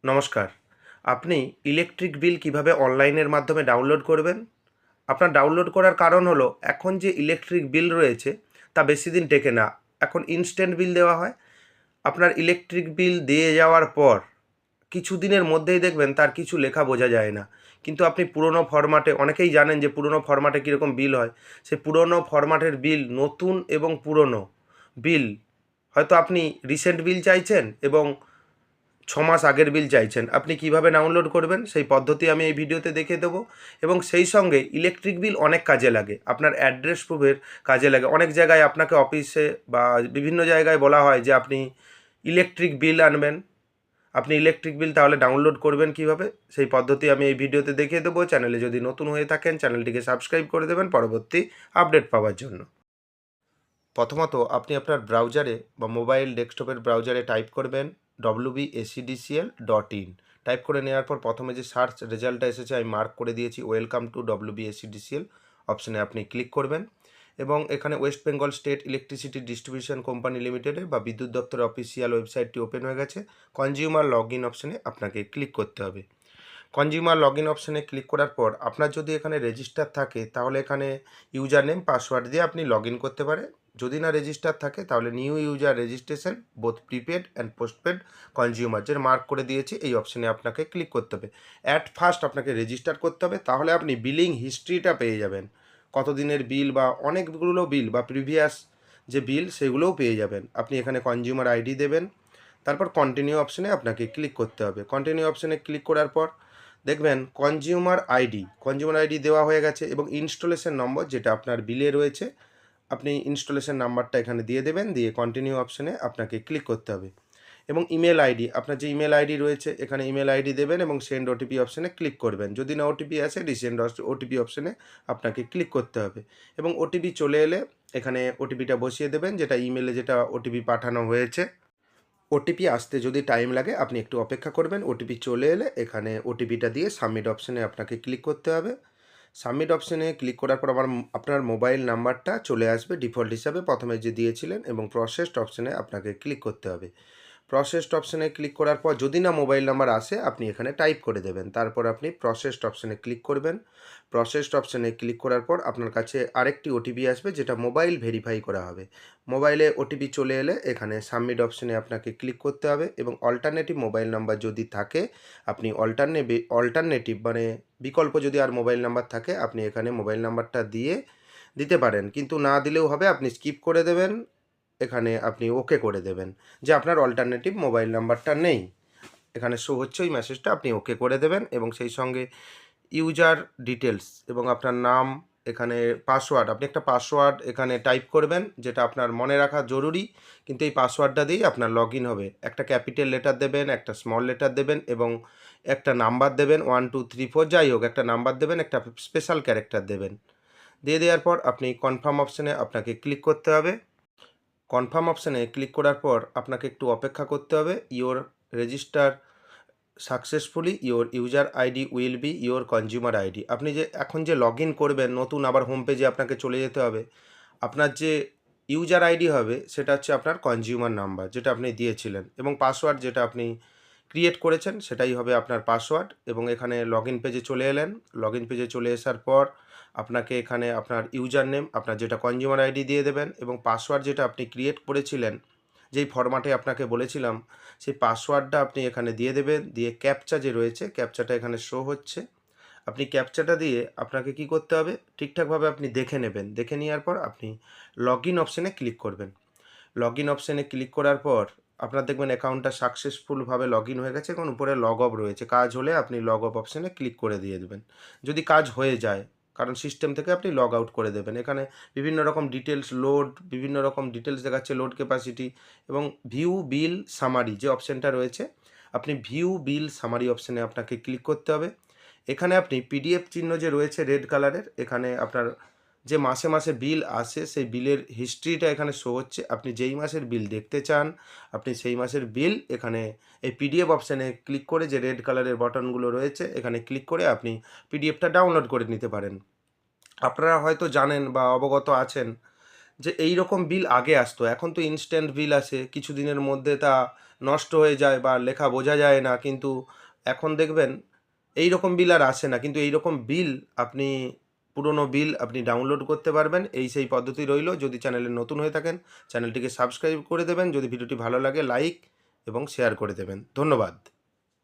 নমস্কার। আপনি electric bill কিভাবে অনলাইনের মাধ্যমে ডাউনলোড করবেন? আপনার ডাউনলোড করার কারণ হলো এখন যে ইলেকট্রিক বিল রয়েছে তা বেশিদিন টেকে না। এখন ইনস্ট্যান্ট বিল দেওয়া হয়। আপনার ইলেকট্রিক বিল দিয়ে যাওয়ার পর কিছুদিনের মধ্যেই দেখবেন তার কিছু লেখা বোঝা যায় না। কিন্তু আপনি পুরনো ফরম্যাটে অনেকেই জানেন যে পুরনো ফরম্যাটে কীরকম বিল হয়। সেই পুরনো ফরম্যাটের বিল নতুন এবং পুরনো বিল হয়তো আপনি রিসেন্ট বিল চাইছেন এবং 6 মাস আগের বিল চাইছেন, আপনি কিভাবে ডাউনলোড করবেন সেই পদ্ধতি আমি এই ভিডিওতে দেখিয়ে দেবো। এবং সেই সঙ্গে ইলেকট্রিক বিল অনেক কাজে লাগে, আপনার অ্যাড্রেস প্রুফের কাজে লাগে। অনেক জায়গায় আপনাকে অফিসে বা বিভিন্ন জায়গায় বলা হয় যে আপনি ইলেকট্রিক বিল আনবেন। আপনি ইলেকট্রিক বিল তাহলে ডাউনলোড করবেন কিভাবে সেই পদ্ধতি আমি এই ভিডিওতে দেখিয়ে দেবো। চ্যানেলে যদি নতুন হয়ে থাকেন চ্যানেলটিকে সাবস্ক্রাইব করে দেবেন পরবর্তী আপডেট পাওয়ার জন্য। প্রথমত আপনি আপনার ব্রাউজারে বা মোবাইল ডেস্কটপের ব্রাউজারে টাইপ করবেন wbacdcl.in। টাইপ করে নেওয়ার পর প্রথমে যে সার্চ রেজাল্টটা এসেছে আমি মার্ক করে দিয়েছি ওয়েলকাম টু wbacdcl অপশানে আপনি ক্লিক করবেন এবং এখানে West Bengal state electricity distribution company লিমিটেডের বা বিদ্যুৎ দপ্তরের অফিসিয়াল ওয়েবসাইটটি ওপেন হয়ে গেছে। কনজিউমার লগ ইন অপশানে আপনাকে ক্লিক করতে হবে। কনজিউমার লগ ইন অপশানে ক্লিক করার পর আপনার যদি এখানে রেজিস্টার থাকে তাহলে এখানে ইউজার নেম পাসওয়ার্ড দিয়ে আপনি লগ ইন করতে পারে। যদি না রেজিস্টার থাকে তাহলে new user registration both prepaid and postpaid consumer যে মার্ক করে দিয়েছি এই অপশানে আপনাকে ক্লিক করতে হবে। অ্যাট ফার্স্ট আপনাকে রেজিস্টার করতে হবে, তাহলে আপনি বিলিং হিস্ট্রিটা পেয়ে যাবেন। কতদিনের বিল বা অনেকগুলো বিল বা প্রিভিয়াস যে বিল সেগুলোও পেয়ে যাবেন। আপনি এখানে কনজিউমার আইডি দেবেন, তারপর কন্টিনিউ অপশানে আপনাকে ক্লিক করতে হবে। কন্টিনিউ অপশানে ক্লিক করার পর দেখবেন কনজিউমার আইডি দেওয়া হয়ে গেছে এবং ইনস্টলেশন নম্বর যেটা আপনার বিলে রয়েছে আপনি ইনস্টলেশন নাম্বারটা এখানে দিয়ে দেবেন, দিয়ে কন্টিনিউ অপশানে আপনাকে ক্লিক করতে হবে। এবং ইমেল আইডি, আপনার যে ইমেল আইডি রয়েছে এখানে ইমেল আইডি দেবেন এবং সেন্ড ওটিপি অপশানে ক্লিক করবেন। যদি না ওটিপি আসে রিসেন্ড ওটিপি অপশানে আপনাকে ক্লিক করতে হবে এবং ওটিপি চলে এলে এখানে ওটিপিটা বসিয়ে দেবেন, যেটা ইমেলে যেটা ওটিপি পাঠানো হয়েছে। ওটিপি আসতে যদি টাইম লাগে আপনি একটু অপেক্ষা করবেন। ওটিপি চলে এলে এখানে ওটিপিটা দিয়ে সাবমিট অপশানে আপনাকে ক্লিক করতে হবে। সাবমিট অপশানে ক্লিক করার পর আপনার মোবাইল নাম্বারটা চলে আসবে ডিফল্ট হিসাবে প্রথমে যে দিয়েছিলেন এবং প্রসেসড অপশানে আপনাকে ক্লিক করতে হবে। প্রসেসড অপশানে ক্লিক করার পর যদি না মোবাইল নাম্বার আসে আপনি এখানে টাইপ করে দেবেন, তারপর আপনি প্রসেসড অপশানে ক্লিক করবেন। প্রসেসড অপশানে ক্লিক করার পর আপনার কাছে আরেকটি ওটিপি আসবে যেটা মোবাইল ভেরিফাই করা হবে। মোবাইলে ওটিপি চলে এলে এখানে সাবমিট অপশানে আপনাকে ক্লিক করতে হবে এবং অল্টারনেটিভ মোবাইল নাম্বার যদি থাকে আপনি অল্টারনেটিভ মানে বিকল্প যদি আর মোবাইল নাম্বার থাকে আপনি এখানে মোবাইল নাম্বারটা দিতে পারেন, কিন্তু না দিলেও হবে, আপনি স্কিপ করে দেবেন। এখানে আপনি ওকে করে দেবেন যে আপনার অল্টারনেটিভ মোবাইল নাম্বারটা নেই। এখানে শো হচ্ছে ওই মেসেজটা আপনি ওকে করে দেবেন এবং সেই সঙ্গে ইউজার ডিটেলস এবং আপনার নাম, এখানে পাসওয়ার্ড, আপনি একটা পাসওয়ার্ড এখানে টাইপ করবেন যেটা আপনার মনে রাখা জরুরি, কিন্তু এই পাসওয়ার্ডটা দিয়েই আপনার লগ ইন হবে। একটা ক্যাপিটাল লেটার দেবেন, একটা স্মল লেটার দেবেন এবং একটা নাম্বার দেবেন 1 2 3 4 যাই হোক একটা নাম্বার দেবেন, একটা স্পেশাল ক্যারেক্টার দেবেন। দিয়ে দেওয়ার পর আপনি কনফার্ম অপশানে আপনাকে ক্লিক করতে হবে। কনফার্ম অপশানে ক্লিক করার পর আপনাকে একটু অপেক্ষা করতে হবে। Your register successfully your user ID will be your consumer ID. আপনি যে এখন যে লগ ইন করবেন নতুন আবার হোম পেজে আপনাকে চলে যেতে হবে। আপনার যে ইউজার আইডি হবে সেটা হচ্ছে আপনার কনজিউমার নাম্বার যেটা আপনি দিয়েছিলেন এবং পাসওয়ার্ড যেটা আপনি ক্রিয়েট করেছেন সেটাই হবে আপনার পাসওয়ার্ড। এবং এখানে লগ ইন পেজে চলে এলেন। লগ ইন পেজে চলে আসার পর আপনাকে এখানে আপনার ইউজার নেম আপনার যেটা কনজিউমার আইডি দিয়ে দেবেন এবং পাসওয়ার্ড যেটা আপনি ক্রিয়েট করেছিলেন যেই ফরম্যাটে আপনাকে বলেছিলাম সেই পাসওয়ার্ডটা আপনি এখানে দিয়ে দেবেন। দিয়ে ক্যাপচা যে রয়েছে ক্যাপচাটা এখানে শো হচ্ছে, আপনি ক্যাপচাটা দিয়ে আপনাকে কি করতে হবে ঠিকঠাকভাবে আপনি দেখে নেবেন। দেখে নেওয়ার পর আপনি লগ ইন অপশানে ক্লিক করবেন। লগ ইন অপশানে ক্লিক করার পর আপনার দেখবেন অ্যাকাউন্টটা সাকসেসফুলভাবে লগ ইন হয়ে গেছে এবং উপরে লগ অফ রয়েছে। কাজ হলে আপনি লগ অফ অপশানে ক্লিক করে দিয়ে দেবেন যদি কাজ হয়ে যায়, কারণ সিস্টেম থেকে আপনি লগ আউট করে দেবেন। এখানে বিভিন্ন রকম ডিটেলস লোড, বিভিন্ন রকম ডিটেলস দেখাচ্ছে, লোড ক্যাপাসিটি এবং ভিউ বিল সামারি যে অপশানটা রয়েছে আপনি ভিউ বিল সামারি অপশানে আপনাকে ক্লিক করতে হবে। এখানে আপনি পিডিএফ চিহ্ন যে রয়েছে রেড কালারের, এখানে আপনার যে মাসে মাসে বিল আসে সেই বিলের হিস্ট্রিটা এখানে শো হচ্ছে। আপনি যেই মাসের বিল দেখতে চান আপনি সেই মাসের বিল এখানে এই পিডিএফ অপশানে ক্লিক করে যে রেড কালারের বাটনগুলো রয়েছে এখানে ক্লিক করে আপনি পিডিএফটা ডাউনলোড করে নিতে পারেন। আপনারা হয়তো জানেন বা অবগত আছেন যে এই রকম বিল আগে আসতো, এখন তো ইনস্ট্যান্ট বিল আসে, কিছুদিনের মধ্যে তা নষ্ট হয়ে যায় বা লেখা বোঝা যায় না, কিন্তু এখন দেখবেন এই রকম বিল আর আসে না, কিন্তু এই রকম বিল আপনি পুরনো বিল আপনি ডাউনলোড করতে পারবেন। এই সেই পদ্ধতি রইল। যদি চ্যানেলে নতুন হয়ে থাকেন চ্যানেলটিকে সাবস্ক্রাইব করে দেবেন, যদি ভিডিওটি ভালো লাগে লাইক এবং শেয়ার করে দেবেন। ধন্যবাদ।